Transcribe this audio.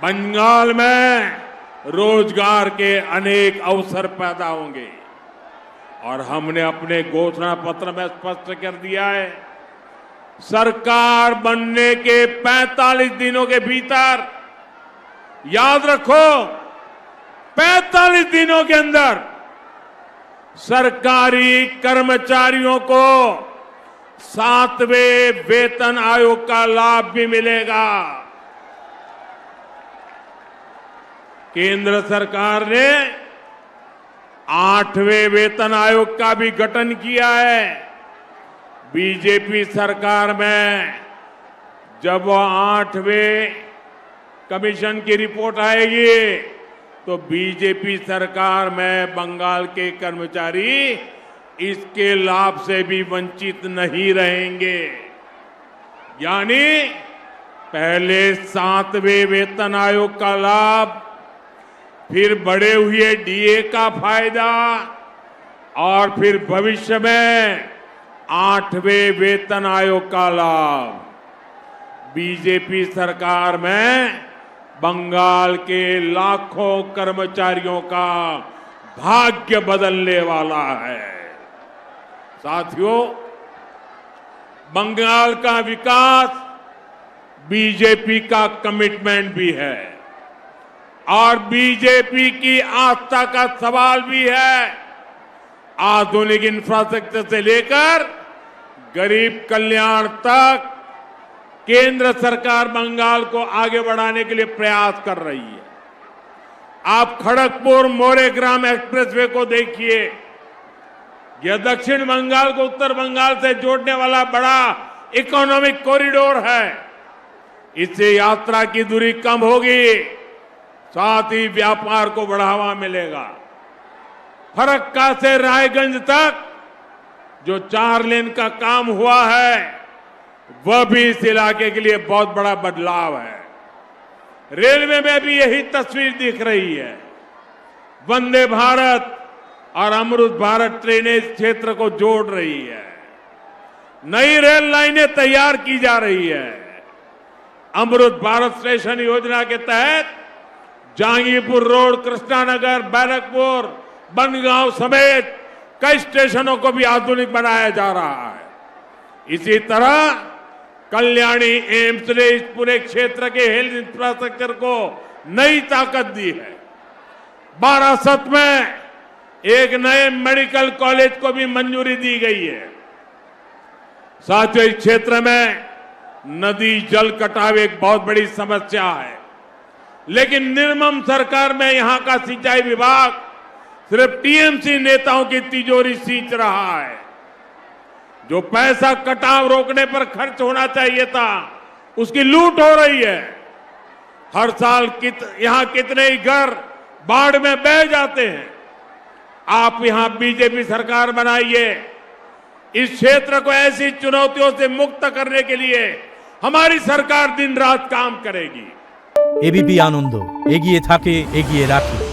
बंगाल में रोजगार के अनेक अवसर पैदा होंगे और हमने अपने घोषणा पत्र में स्पष्ट कर दिया है, सरकार बनने के 45 दिनों के भीतर, याद रखो 45 दिनों के अंदर सरकारी कर्मचारियों को 7वें वेतन आयोग का लाभ भी मिलेगा। केंद्र सरकार ने 8वें वेतन आयोग का भी गठन किया है। बीजेपी सरकार में जब वो 8वें कमीशन की रिपोर्ट आएगी तो बीजेपी सरकार में बंगाल के कर्मचारी इसके लाभ से भी वंचित नहीं रहेंगे। यानी पहले 7वें वेतन आयोग का लाभ, फिर बढ़े हुए डीए का फायदा और फिर भविष्य में 8वें वेतन आयोग का लाभ। बीजेपी सरकार में बंगाल के लाखों कर्मचारियों का भाग्य बदलने वाला है। साथियों, बंगाल का विकास बीजेपी का कमिटमेंट भी है और बीजेपी की आस्था का सवाल भी है। आधुनिक इंफ्रास्ट्रक्चर से लेकर गरीब कल्याण तक केंद्र सरकार बंगाल को आगे बढ़ाने के लिए प्रयास कर रही है। आप खड़गपुर मोरेग्राम एक्सप्रेसवे को देखिए, यह दक्षिण बंगाल को उत्तर बंगाल से जोड़ने वाला बड़ा इकोनॉमिक कॉरिडोर है। इससे यात्रा की दूरी कम होगी, साथ ही व्यापार को बढ़ावा मिलेगा। फरक्का से रायगंज तक जो 4 लेन का काम हुआ है वह भी इस इलाके के लिए बहुत बड़ा बदलाव है। रेलवे में भी यही तस्वीर दिख रही है। वंदे भारत और अमृत भारत ट्रेनें इस क्षेत्र को जोड़ रही है। नई रेल लाइनें तैयार की जा रही है। अमृत भारत स्टेशन योजना के तहत जहांगीरपुर रोड, कृष्णानगर, बैरकपुर, बनगांव समेत कई स्टेशनों को भी आधुनिक बनाया जा रहा है। इसी तरह कल्याणी एम्स ने इस पूरे क्षेत्र के हेल्थ इंफ्रास्ट्रक्चर को नई ताकत दी है। बारासत में एक नए मेडिकल कॉलेज को भी मंजूरी दी गई है। साथियों, इस क्षेत्र में नदी जल कटाव एक बहुत बड़ी समस्या है, लेकिन निर्मम सरकार में यहां का सिंचाई विभाग सिर्फ टीएमसी नेताओं की तिजोरी सींच रहा है। जो पैसा कटाव रोकने पर खर्च होना चाहिए था, उसकी लूट हो रही है। हर साल यहां कितने ही घर बाढ़ में बह जाते हैं। आप यहां बीजेपी सरकार बनाइए। इस क्षेत्र को ऐसी चुनौतियों से मुक्त करने के लिए हमारी सरकार दिन रात काम करेगी। एबीपी आनंद एगिए थाके एगिए राखे।